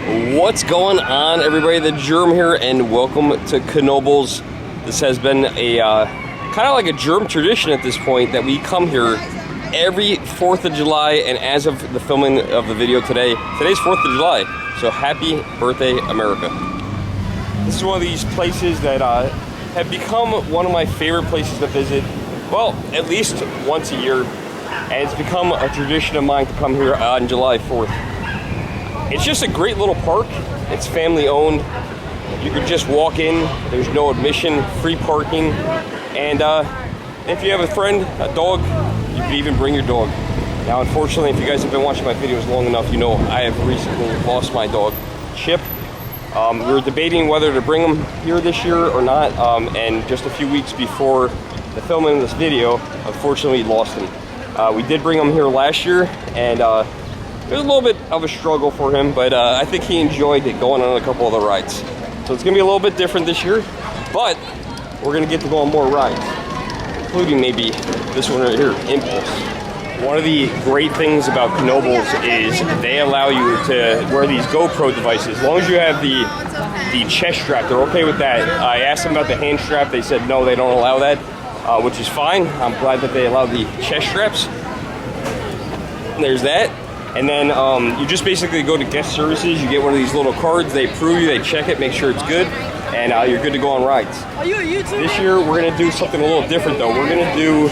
What's going on, everybody? The Germ here, and welcome to Knoebels. This has been a kind of like a Germ tradition at this point that we come here every 4th of July, and as of the filming of the video today's 4th of July, so happy birthday, America. This is one of these places that have become one of my favorite places to visit, well, at least once a year, and it's become a tradition of mine to come here on July 4th. It's just a great little park. It's family owned. You can just walk in. There's no admission, free parking. And if you have a friend, a dog, you can even bring your dog. Now, unfortunately, if you guys have been watching my videos long enough, you know I have recently lost my dog, Chip. We were debating whether to bring him here this year or not. And just a few weeks before the filming of this video, unfortunately, we lost him. We did bring him here last year, and it was a little bit of a struggle for him, but I think he enjoyed it going on a couple of the rides. So it's going to be a little bit different this year, but we're going to get to go on more rides, including maybe this one right here, Impulse. One of the great things about Knoebels is they allow you to wear these GoPro devices. As long as you have the chest strap, they're okay with that. I asked them about the hand strap. They said no, they don't allow that, which is fine. I'm glad that they allow the chest straps. There's that. And then you just basically go to guest services, you get one of these little cards, they approve you, they check it, make sure it's good, and you're good to go on rides. Are you a YouTuber? This year, we're gonna do something a little different though. We're gonna do,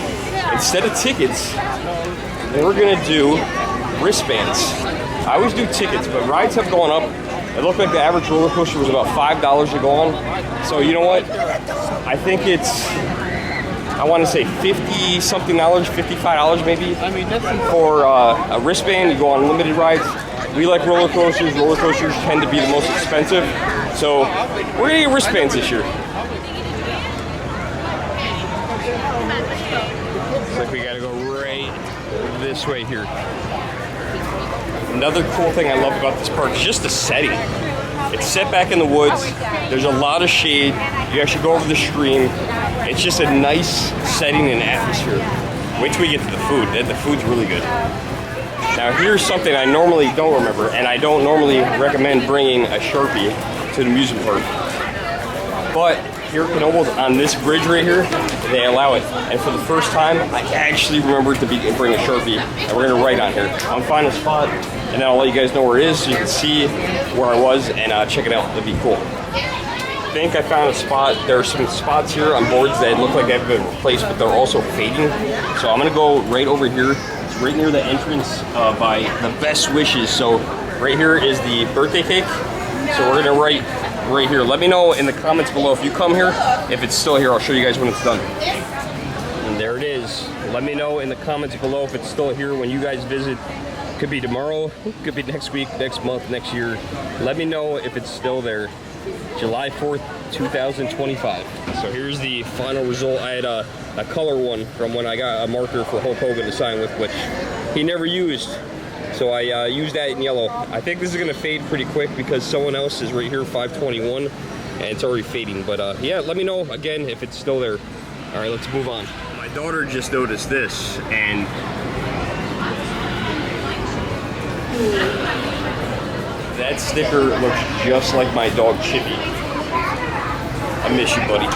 instead of tickets, we're gonna do wristbands. I always do tickets, but rides have gone up. It looked like the average roller coaster was about $5 to go on. So you know what? I think it's, I want to say $50-something, $55 maybe, for a wristband. You go on limited rides. We like roller coasters. Roller coasters tend to be the most expensive. So we're going to get wristbands this year. Looks like we got to go right this way here. Another cool thing I love about this park is just the setting. It's set back in the woods. There's a lot of shade. You actually go over the stream. It's just a nice setting and atmosphere. Wait till we get to the food. The food's really good. Now here's something I normally don't remember, and I don't normally recommend bringing a Sharpie to the amusement park. But here at Knoebels, on this bridge right here, they allow it. And for the first time, I actually remembered to bring a Sharpie, and we're gonna write on here. I'm gonna find a spot, and then I'll let you guys know where it is so you can see where I was and check it out. That'd be cool. I think I found a spot. There are some spots here on boards that look like they've been replaced, but they're also fading. So I'm gonna go right over here. It's right near the entrance by the Best Wishes. So right here is the birthday cake. So we're gonna write right here. Let me know in the comments below if you come here, if it's still here. I'll show you guys when it's done. And there it is. Let me know in the comments below if it's still here when you guys visit. Could be tomorrow, could be next week, next month, next year. Let me know if it's still there. July 4th, 2025. So here's the final result. I had a color one from when I got a marker for Hulk Hogan to sign with, which he never used. So I used that in yellow. I think this is gonna fade pretty quick because someone else is right here, 521, and it's already fading. But yeah, let me know again if it's still there. All right, let's move on. My daughter just noticed this, and that sticker looks just like my dog Chippy. I miss you, buddy.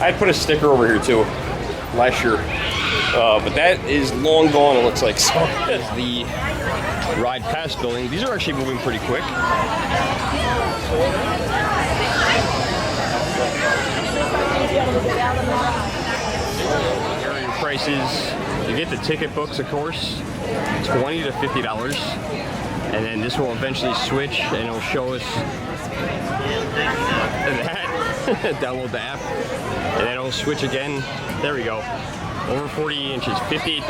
I had put a sticker over here too last year, but that is long gone, it looks like. So as the ride pass building, these are actually moving pretty quick. Here are your prices. You get the ticket books, of course, $20 to $50. And then this will eventually switch, and it'll show us that. Download the app, and then it'll switch again. There we go. Over 40 inches, $58.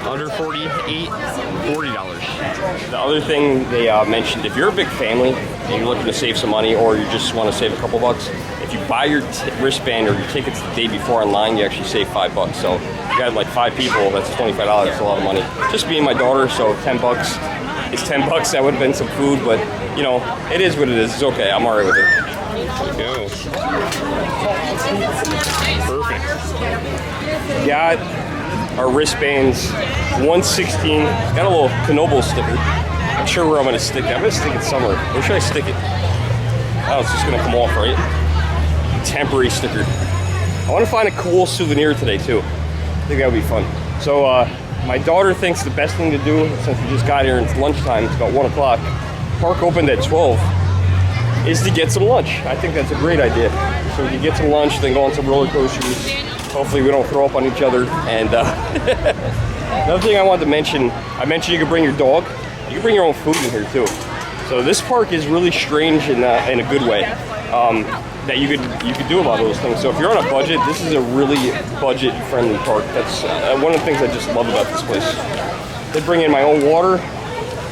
Under 48, $40. The other thing they mentioned, if you're a big family and you're looking to save some money, or you just want to save a couple bucks, if you buy your wristband or your tickets the day before online, you actually save $5. So if you got like 5 people, that's $25. That's a lot of money. Just me and my daughter, so $10. It's $10. That would have been some food, but you know, it is what it is. It's okay. I'm alright with it. There we go. Perfect. Got our wristbands, 116. Got a little Knoebels sticker. not sure where I'm gonna stick it. I'm gonna stick it somewhere. Where should I stick it? Oh, it's just gonna come off, right? Temporary sticker. I want to find a cool souvenir today too. I think that would be fun. So my daughter thinks the best thing to do, since we just got here and it's lunchtime, it's about 1 o'clock, park opened at 12, is to get some lunch. I think that's a great idea. So we can get some lunch, then go on some roller coasters. Hopefully we don't throw up on each other. And another thing I wanted to mention, I mentioned you could bring your dog. You can bring your own food in here too. So this park is really strange in a good way. That you could do a lot of those things. So if you're on a budget, this is a really budget-friendly park. That's one of the things I just love about this place. They bring in my own water.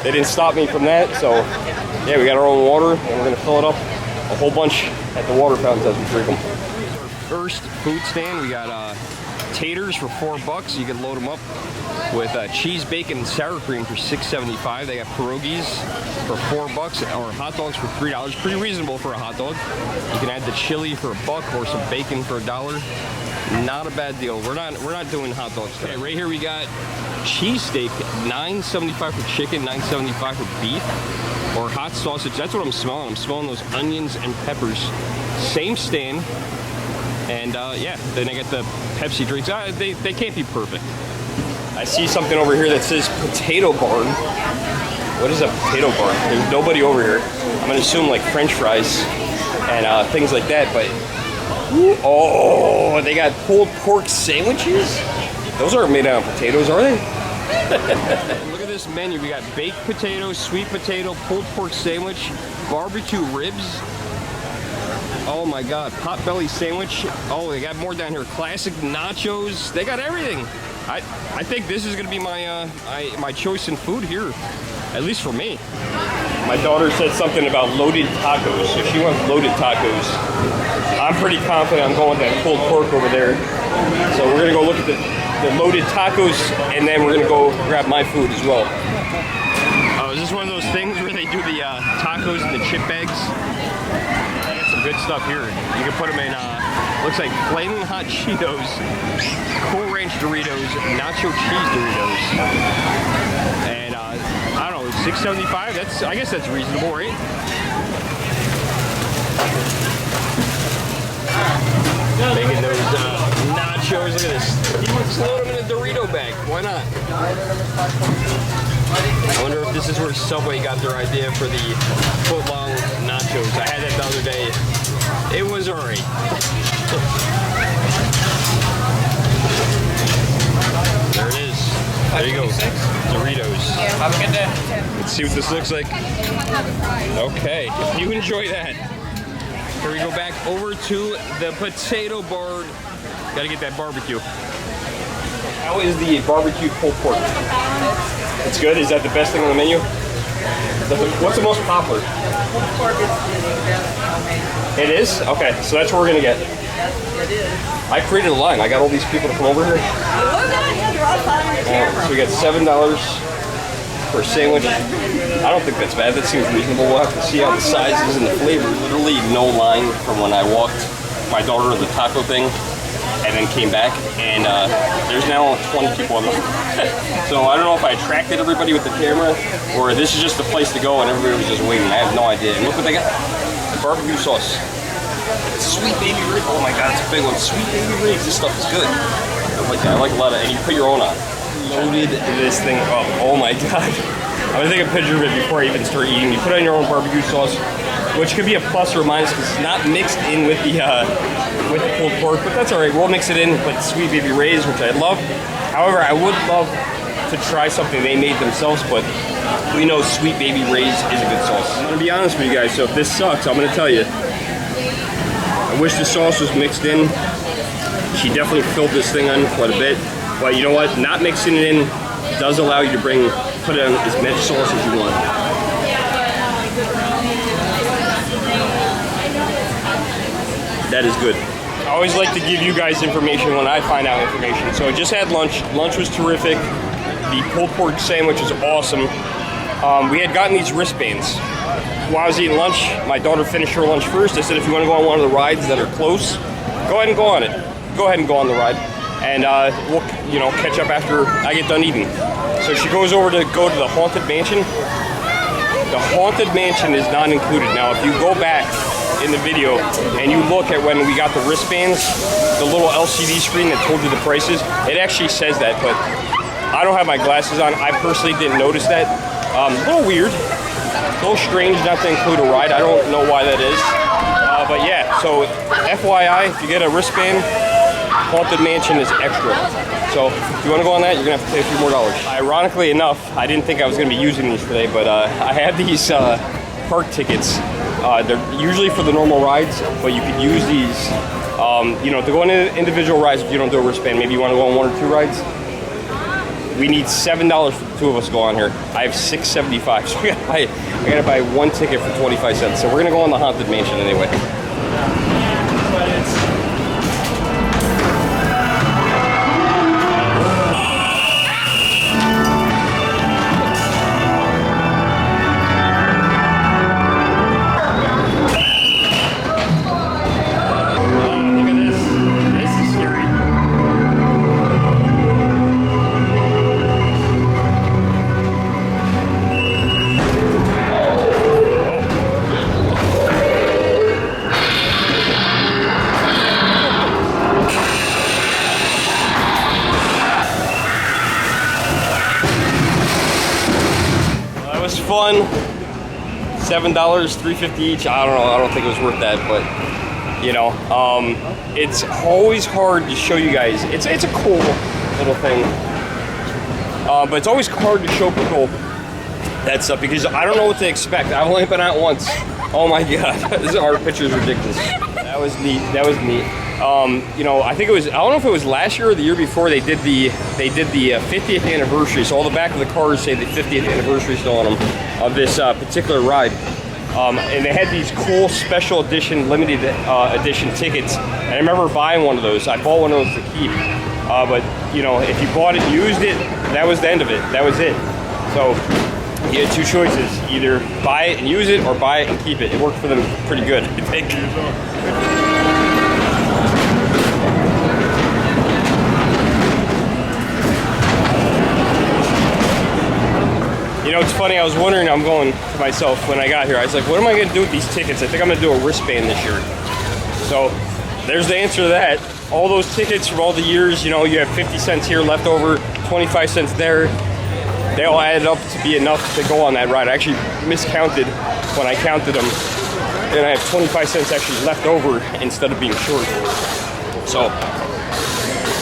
They didn't stop me from that. So yeah, we got our own water, and we're gonna fill it up a whole bunch at the water fountains as we drink them. First food stand, we got taters for $4. You can load them up with cheese, bacon, and sour cream for $6.75. They got pierogies for $4 or hot dogs for $3. Pretty reasonable for a hot dog. You can add the chili for $1 or some bacon for $1. Not a bad deal. We're not doing hot dogs today. Right here we got cheesesteak, $9.75 for chicken, $9.75 for beef, or hot sausage. That's what I'm smelling. I'm smelling those onions and peppers. Same stand. And yeah, then I get the Pepsi drinks. They can't be perfect. I see something over here that says potato barn. What is a potato barn? There's nobody over here. I'm gonna assume like French fries and things like that, but oh, they got pulled pork sandwiches? Those aren't made out of potatoes, are they? Look at this menu. We got baked potatoes, sweet potato, pulled pork sandwich, barbecue ribs. Oh my God, potbelly sandwich. Oh, they got more down here. Classic nachos. They got everything. I think this is gonna be my my choice in food here, at least for me. My daughter said something about loaded tacos, so she wants loaded tacos. I'm pretty confident I'm going with that pulled pork over there. So we're gonna go look at the loaded tacos, and then we're gonna go grab my food as well. Oh, is this one of those things where they do the tacos in the chip bags? Good stuff here. You can put them in, looks like Flaming Hot Cheetos, Cool Ranch Doritos, Nacho Cheese Doritos, and I don't know, $6.75. I guess that's reasonable, right? Making those nachos. Look at this. Just load them in a Dorito bag. Why not? I wonder if this is where Subway got their idea for the foot-long nachos. I had that the other day. It was alright. There it is. There you go. Doritos. Have a good day. Let's see what this looks like. Okay, if you enjoy that. Here we go back over to the potato barn. Gotta get that barbecue. How is the barbecued pulled pork? It's good? Is that the best thing on the menu? What's the most popular? Pulled pork is amazing. It is? Okay, so that's what we're gonna get. Yes, it is. I created a line. I got all these people to come over here. So we got $7 for a sandwich. I don't think that's bad. That seems reasonable. We'll have to see how the sizes and the flavor. Literally no line from when I walked my daughter to the taco thing and then came back, and there's now 20 people on the So I don't know if I attracted everybody with the camera or this is just the place to go and everybody was just waiting. I have no idea. And look what they got. The barbecue sauce. Sweet baby ribs. Oh my God, it's a big one. Sweet baby ribs. This stuff is good. I like that. I like a lot of, and you put your own on. Loaded this thing up. Oh my God. I'm gonna take a picture of it before I even start eating. You put on your own barbecue sauce, which could be a plus or a minus because it's not mixed in with the pulled pork, but that's all right. We'll mix it in with Sweet Baby Ray's, which I love. However, I would love to try something they made themselves, but we know Sweet Baby Ray's is a good sauce. I'm gonna be honest with you guys, so if this sucks, I'm gonna tell you. I wish the sauce was mixed in. She definitely filled this thing on quite a bit, but you know what? Not mixing it in does allow you to put on as much sauce as you want. That is good. I always like to give you guys information when I find out information. So I just had lunch. Lunch was terrific. The pulled pork sandwich was awesome. We had gotten these wristbands. While I was eating lunch, my daughter finished her lunch first. I said, if you want to go on one of the rides that are close, go ahead and go on it. Go ahead and go on the ride. And we'll catch up after I get done eating. So she goes over to go to the Haunted Mansion. The Haunted Mansion is not included. Now, if you go back in the video and you look at when we got the wristbands, the little LCD screen that told you the prices, it actually says that, but I don't have my glasses on. I personally didn't notice that. A little weird, a little strange not to include a ride. I don't know why that is. But yeah, so FYI, if you get a wristband, Haunted Mansion is extra. So if you want to go on that, you're going to have to pay a few more dollars. Ironically enough, I didn't think I was going to be using these today, but I have these park tickets. They're usually for the normal rides, but you could use these, you know, to go on individual rides if you don't do a wristband. Maybe you want to go on 1 or 2 rides. We need $7 for the 2 of us to go on here. I have $6.75, so I gotta buy 1 ticket for 25 cents. So we're gonna go on the Haunted Mansion anyway. Fun. $7, $3.50 each. I don't know. I don't think it was worth that, but you know, it's always hard to show you guys. It's a cool little thing, but it's always hard to show people that stuff because I don't know what to expect. I've only been out once. Oh my god, our picture's ridiculous. That was neat. That was neat. You know, I think it was, I don't know if it was last year or the year before, they did the 50th anniversary. So all the back of the cars say the 50th anniversary still on them of this particular ride. And they had these cool special edition, limited edition tickets. And I remember buying one of those. I bought one of those to keep. But you know, if you bought it and used it, that was the end of it. That was it. So you had 2 choices: either buy it and use it, or buy it and keep it. It worked for them pretty good, I think. You know, it's funny, I was wondering, I'm going to myself when I got here, I was like, what am I going to do with these tickets? I think I'm going to do a wristband this year. So, there's the answer to that. All those tickets from all the years, you know, you have 50 cents here left over, 25 cents there. They all added up to be enough to go on that ride. I actually miscounted when I counted them, and I have 25 cents actually left over instead of being short. So,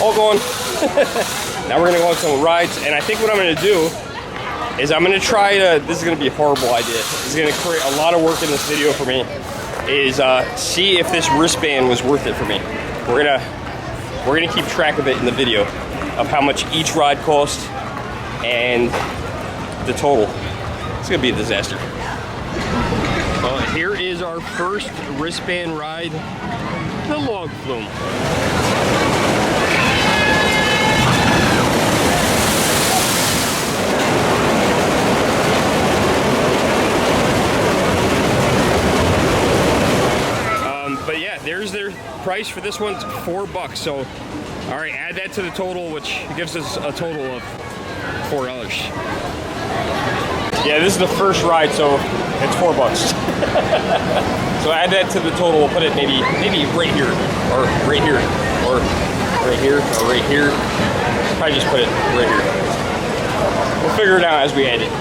all gone. Now we're going to go on some rides, and I think what I'm going to do is I'm going to try to, this is going to be a horrible idea, this is going to create a lot of work in this video for me, is see if this wristband was worth it for me. We're gonna keep track of it in the video of how much each ride cost and the total. It's going to be a disaster. Here is our first wristband ride, the log flume. But yeah, there's their price for this one, $4. So, all right, add that to the total, which gives us a total of $4. Yeah, this is the first ride, so it's $4. So add that to the total. We'll put it maybe right here, or right here, or right here, or right here. Probably just put it right here. We'll figure it out as we add it.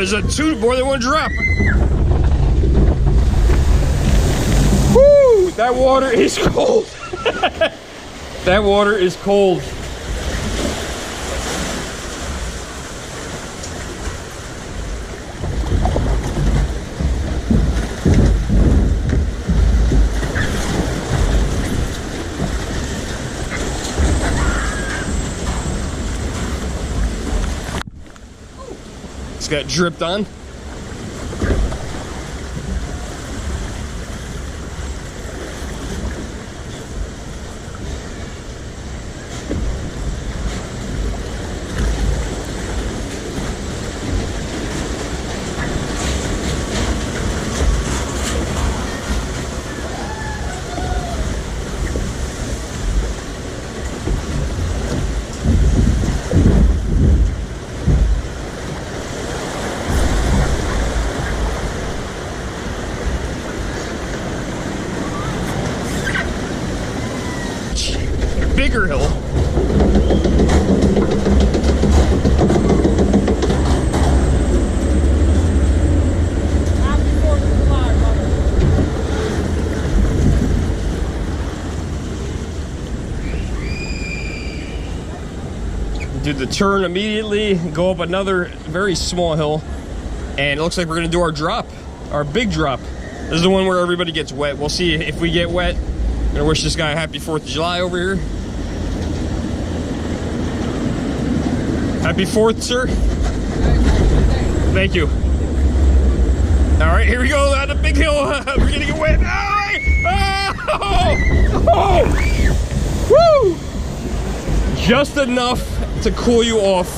There's more than one drop. Woo! That water is cold. That water is cold. Got dripped on. bigger hill. Do the turn immediately, go up another very small hill, and it looks like we're gonna do our drop, our big drop. This is the one where everybody gets wet. We'll see if we get wet. I'm gonna wish this guy a happy 4th of July over here. Happy 4th, sir. Thank you. All right, here we go on the big hill. We're gonna get wet. Oh! Woo! Just enough to cool you off.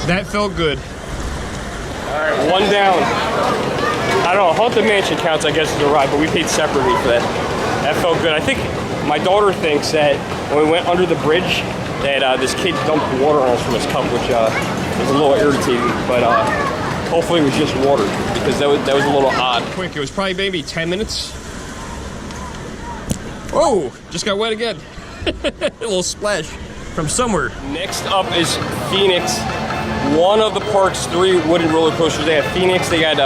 That felt good. All right, one down. I don't know, Haunted Mansion counts, I guess, as a ride, but we paid separately for that. That felt good. I think my daughter thinks that when we went under the bridge, that this kid dumped water on us from his cup, which was a little irritating, but hopefully it was just water, because that was a little odd. Quick, it was probably maybe 10 minutes. Oh, just got wet again. A little splash from somewhere. Next up is Phoenix. One of the park's 3 wooden roller coasters. They have Phoenix, they got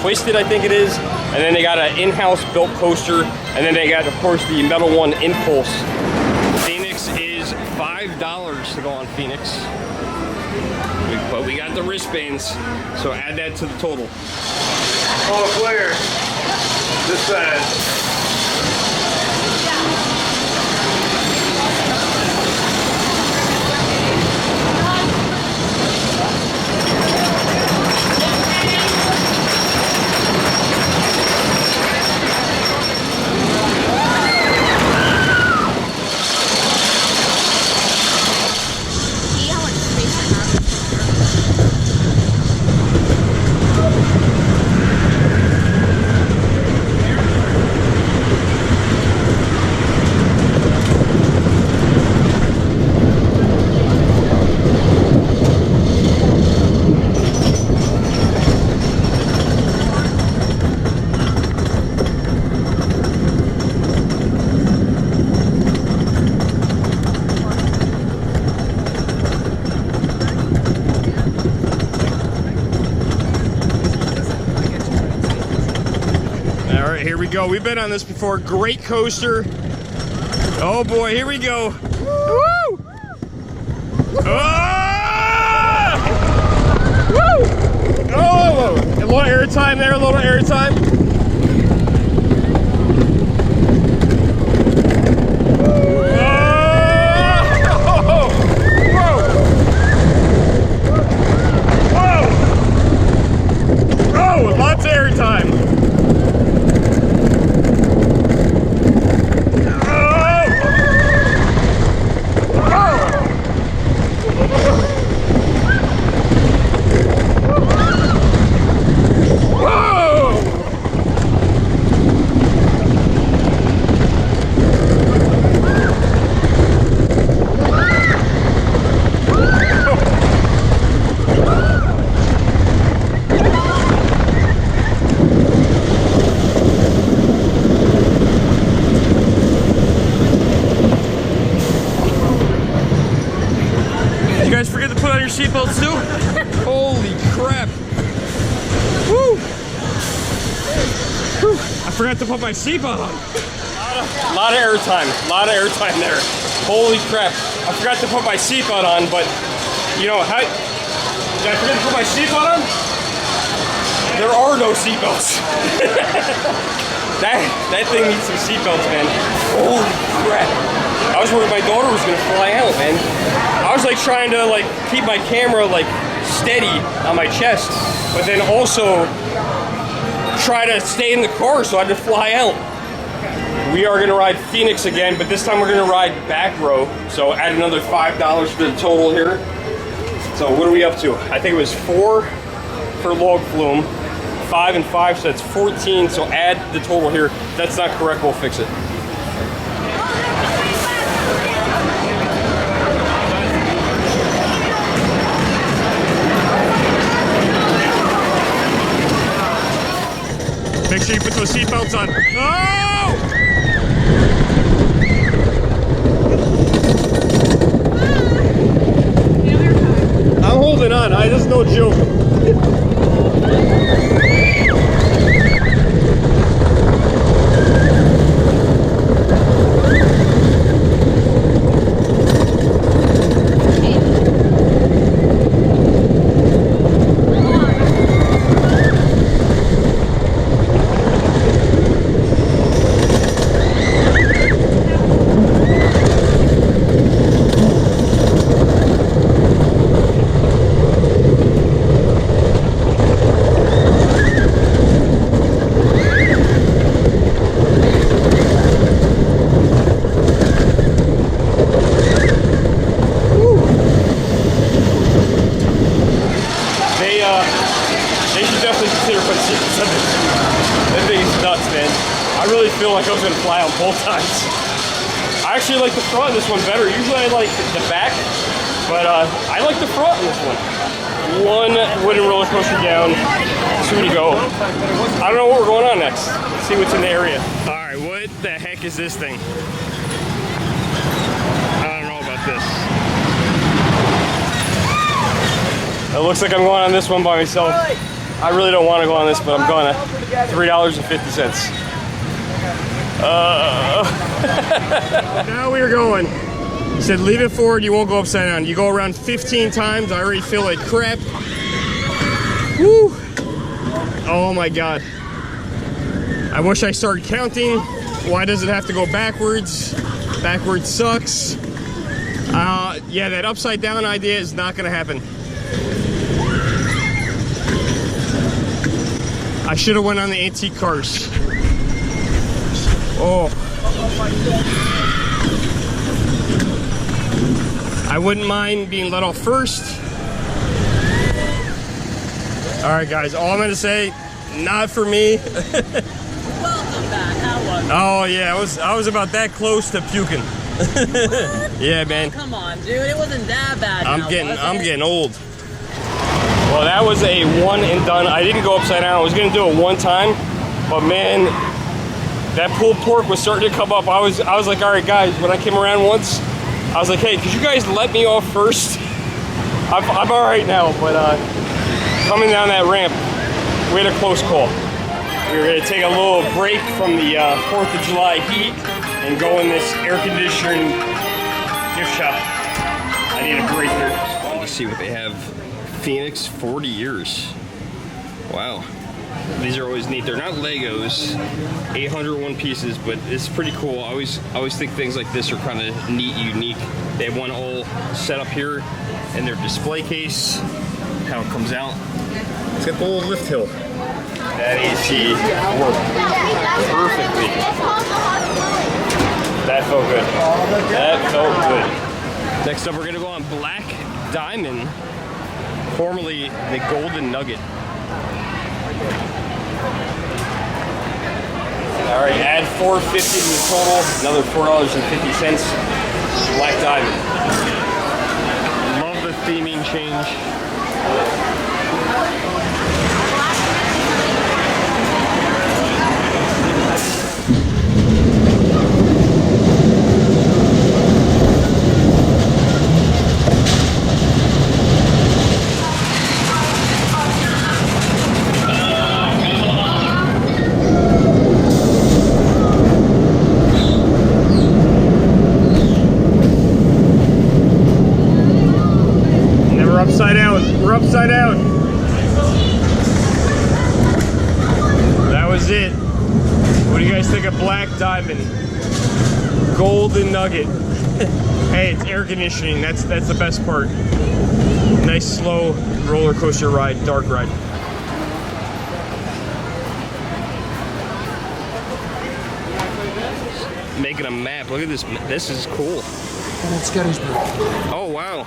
Twisted, I think it is, and then they got an in-house built coaster, and then they got, of course, the metal one, Impulse. Phoenix is $5 to go on Phoenix. But we got the wristbands, so add that to the total. Oh, clear. This side. Here we go. We've been on this before. Great coaster. Oh boy, here we go. Woo! Ah! Woo! Oh! A little air time there, a little air time. Lots of air time. Seatbelts too? Holy crap. Woo! Whew. I forgot to put my seatbelt on. A lot of air time. A lot of air time there. Holy crap. I forgot to put my seatbelt on, but you know, how did I forget to put my seatbelt on? There are no seatbelts. that thing needs some seatbelts, man. Holy crap. I was worried my daughter was gonna fly out, man. I was like trying to like keep my camera like steady on my chest, but then also try to stay in the car so I had to fly out. We are gonna ride Phoenix again, but this time we're gonna ride back row. So add another $5 to the total here. So what are we up to? I think it was 4 for log flume, 5 and 5, so that's 14. So add the total here. If that's not correct, we'll fix it. Make sure you put those seatbelts on. Oh! is no joke. They should definitely consider putting seatbelts on this. That thing is nuts, man. I really feel like I was gonna fly on both times. I actually like the front of this one better. Usually I like the back, but I like the front in this one. One wooden roller coaster down, 2 to go. I don't know what we're going on next. Let's see what's in the area. All right, what the heck is this thing? I don't know about this. It looks like I'm going on this one by myself. I really don't want to go on this, but I'm gonna. $3.50. Now we're going. He said leave it forward, you won't go upside down. You go around 15 times, I already feel like crap. Woo! Oh my God. I wish I started counting. Why does it have to go backwards? Backwards sucks. Yeah, that upside down idea is not gonna happen. I should have went on the antique cars. Oh. I wouldn't mind being let off first. All right, guys, all I'm gonna say, not for me. Welcome back. How was it? Oh yeah, I was about that close to puking. Yeah, man. Come on, dude. It wasn't that bad. I'm getting old. Well, that was a one and done. I didn't go upside down. I was gonna do it one time, but man, that pulled pork was starting to come up. I was like, all right, guys. When I came around once, I was like, hey, could you guys let me off first? I'm all right now, but coming down that ramp, we had a close call. We were gonna take a little break from the 4th of July heat and go in this air conditioned gift shop. I need a break here. Let's see what they have. Phoenix 40 years. Wow. These are always neat. They're not Legos, 801 pieces, but it's pretty cool. I always think things like this are kind of neat, unique. They have one all set up here in their display case. How it comes out. It's got the little lift hill. That AC worked perfectly. That felt good. That felt good. Next up, we're gonna go on Black Diamond, formerly the Golden Nugget. All right, add $4.50 to the total, another $4.50. Black Diamond. Love the theming change. We're upside down. That was it. What do you guys think of Black Diamond? Golden Nugget. Hey, it's air conditioning. That's the best part. Nice slow roller coaster ride, dark ride. Making a map. Look at this. This is cool. And it's Gettysburg. Oh wow.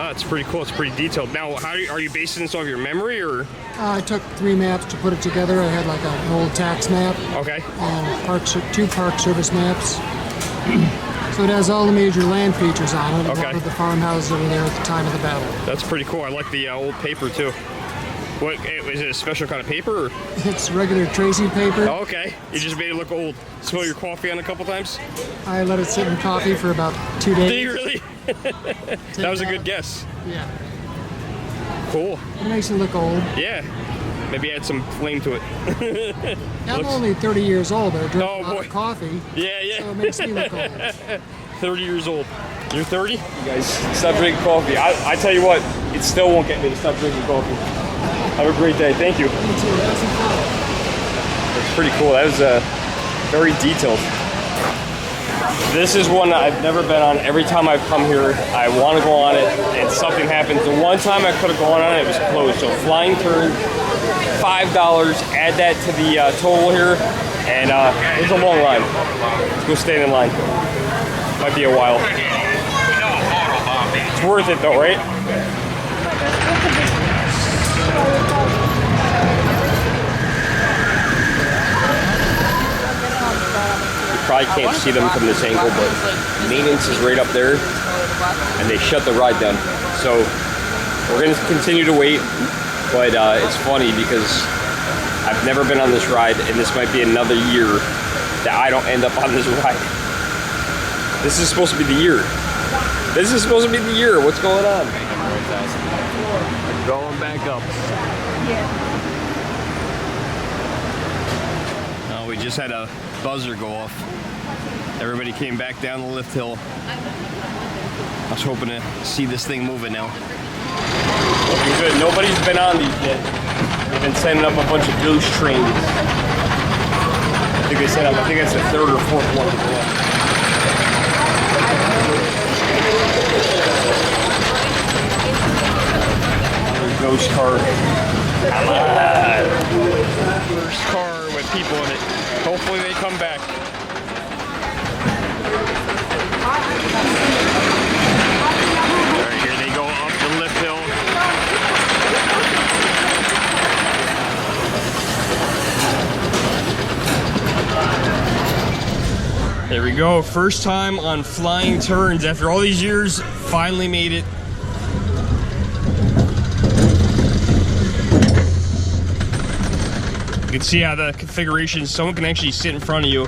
It's pretty cool. It's pretty detailed. Now, are you basing this off your memory, or? I took 3 maps to put it together. I had like an old tax map. Okay. And 2 park service maps. So it has all the major land features on it. Okay. With the farmhouses over there at the time of the battle. That's pretty cool. I like the old paper too. What is it? A special kind of paper? Or? It's regular tracing paper. Oh, okay. You just made it look old. Spill your coffee on a couple times? I let it sit in coffee for about 2 days. Did you really? That was a good guess. Yeah. Cool. It makes it look old. Yeah. Maybe add some flame to it. I'm only 30 years old. I drink Oh, a lot boy. of coffee. Yeah, yeah. So it makes me look old. 30 years old. You're 30? You guys stop drinking coffee. I tell you what, it still won't get me to stop drinking coffee. Have a great day. Thank you. Me too. Have some fun. That's pretty cool. That was very detailed. This is one I've never been on. Every time I've come here, I want to go on it, and something happens. The one time I could have gone on it, it was closed. So flying turn, $5. Add that to the total here, and there's a long line. Let's go stand in line. Might be a while. It's worth it though, right? Probably can't see them from this angle, but maintenance is right up there, and they shut the ride down. So we're going to continue to wait, but it's funny because I've never been on this ride, and this might be another year that I don't end up on this ride. This is supposed to be the year. This is supposed to be the year. What's going on? Going back up. We just had a buzzer go off. Everybody came back down the lift hill. I was hoping to see this thing moving now. Looking good. Nobody's been on these yet. They've been sending up a bunch of ghost trains. I think they set up, I think that's the third or fourth one to go up. Ghost car. Come on. First car with people in it. Hopefully they come back. Alright, here they go up the lift hill. There we go. First time on flying turns after all these years. Finally made it. You can see how the configuration, someone can actually sit in front of you,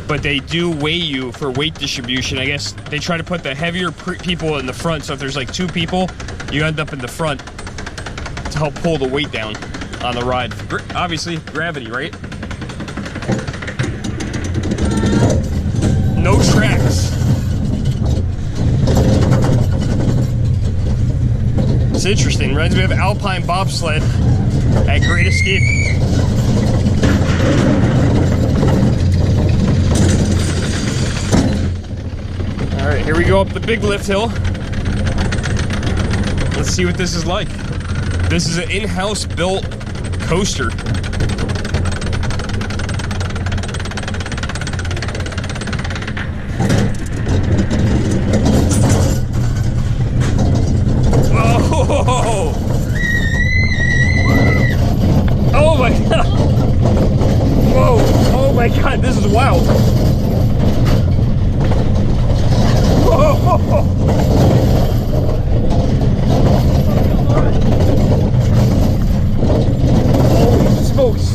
but they do weigh you for weight distribution. I guess they try to put the heavier people in the front, so if there's like 2 people, you end up in the front to help pull the weight down on the ride. Obviously, gravity, right? No tracks. It's interesting. Reminds me of Alpine bobsled at Great Escape. All right, here we go up the big lift hill. Let's see what this is like. This is an in-house built coaster. Whoa! Oh my god! Whoa! Oh my god, this is wild! Whoa! Holy smokes!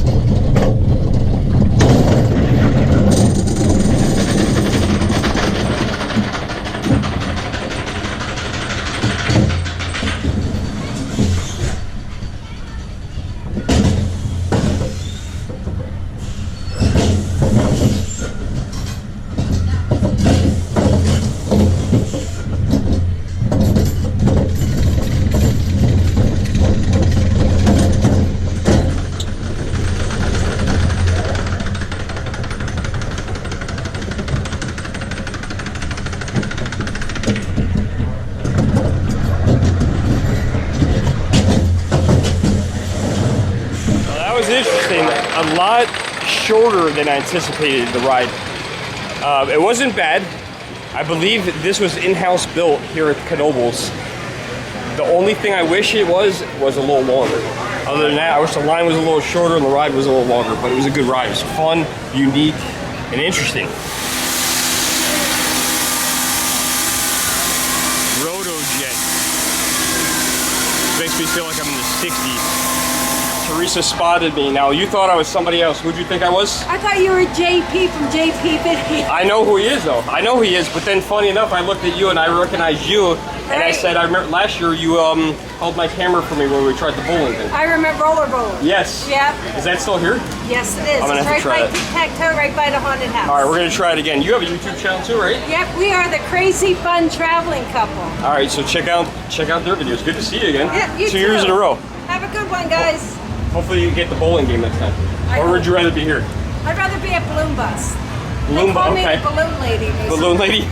Interesting, a lot shorter than I anticipated the ride. It wasn't bad. I believe this was in-house built here at Knoebels. The only thing I wish it was a little longer. Other than that, I wish the line was a little shorter and the ride was a little longer, but it was a good ride. It was fun, unique, and interesting. Rotojet. Makes me feel like I'm in the 60s. Teresa spotted me. Now, you thought I was somebody else. Who'd you think I was? I thought you were JP from JP Video. I know who he is, though. I know who he is. But then, funny enough, I looked at you and I recognized you. And I said, I remember last year you held my camera for me when we tried the bowling thing. I remember roller bowling. Yes. Yep. Is that still here? Yes, it is. I'm gonna It's have right to try by that. Tic-Tac-Toe, right by the haunted house. All right, we're going to try it again. You have a YouTube channel too, right? Yep, we are the crazy fun traveling couple. All right, so check out their videos. Good to see you again. Yeah, you 2 years in a row. Have a good one, guys. Hopefully you get the bowling game next time. Or would you rather be here? I'd rather be at Balloon Bus. Balloon They call Bus, me okay. the Balloon Lady. basically. Balloon lady?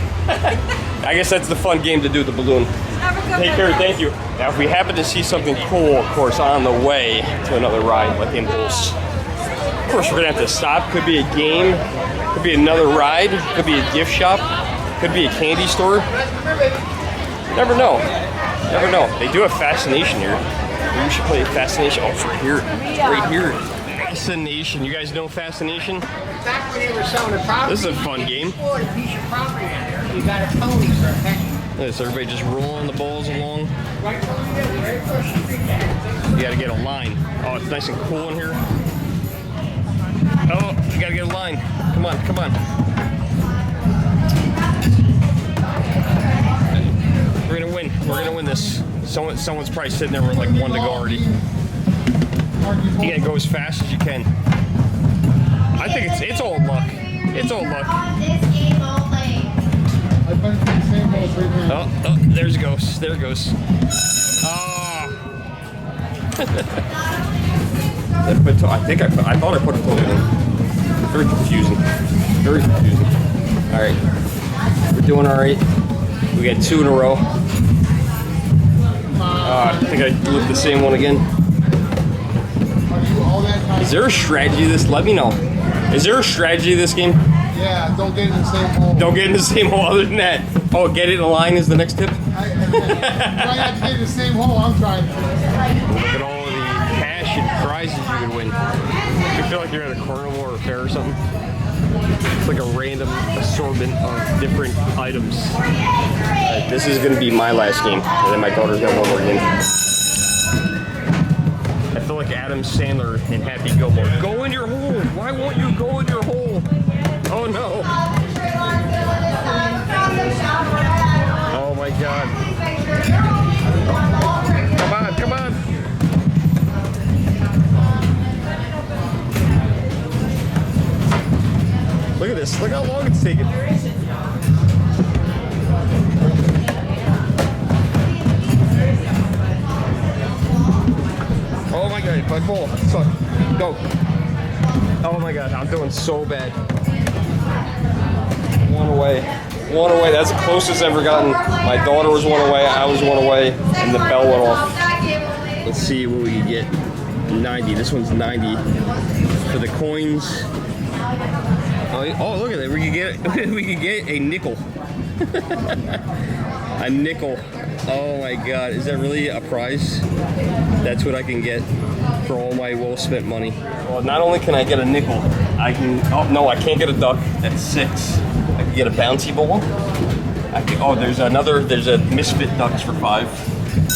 I guess that's the fun game to do, the balloon. Have a good Take one, care, guys. thank you. Now, if we happen to see something cool, of course, on the way to another ride, like Impulse, of course, we're gonna have to stop. Could be a game, could be another ride, could be a gift shop, could be a candy store. Never know. Never know. They do have Fascination here. Maybe we should play Fascination. Oh, it's right here. It's right here. Fascination. You guys know Fascination? Back when they were selling the property, This is a fun game. you bought a piece of property in there. You got a pony for a penny. Look at this, everybody just rolling the balls along. Right across the street there. You gotta get a line. Oh, it's nice and cool in here. Oh, you gotta get a line. Come on, come on. We're gonna win. We're gonna win this. Someone's probably sitting there with like one to go already. You gotta go as fast as you can. I think it's all luck. It's all luck. Oh, there it goes. There it goes. Oh. I thought I put a code in. Very confusing. Very confusing. All right, we're doing all right. We got 2 in a row. I think I looked the same one again. Is there a strategy to this? Let me know. Is there a strategy to this game? Yeah, don't get in the same hole. Don't get in the same hole other than that. Oh, get it in a line is the next tip? I have to get in the same hole I'm trying to. Look at all of the cash and prizes you could win. You feel like you're at a carnival or a fair or something. It's like a random assortment of different items. Right, this is going to be my last game, and then my daughter's got one more game. I feel like Adam Sandler in Happy Gilmore. Go in your hole! Why won't you go in your hole? Oh no! Oh my god. Come on, come on! Look at this. Look how long it's taking. Oh my god, my ball. Suck. Go. Oh my god, I'm doing so bad. One away. One away. That's the closest I've ever gotten. My daughter was one away, I was one away, and the bell went off. Let's see what we can get. 90. This one's 90 for the coins. Oh, look at that. We could get a nickel. A nickel. Oh my god. Is that really a prize? That's what I can get for all my well-spent money. Well, not only can I get a nickel, I can... Oh, no, I can't get a duck. That's 6. I can get a bouncy ball. There's a Misfit Ducks for 5. Like the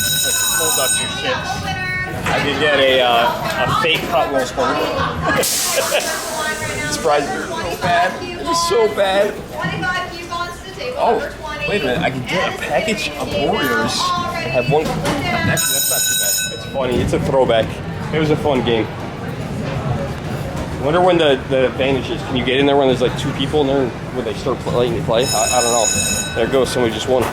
full ducks are 6. I could get a fake Hot Wheels part. This prize is so bad. It's so bad. Oh, wait a minute. I could get a package of Oreos. I have one. Actually, that's not too bad. It's funny. It's a throwback. It was a fun game. I wonder when the advantage is. Can you get in there when there's like 2 people in there and when they start letting you play? I don't know. There it goes. Somebody just won.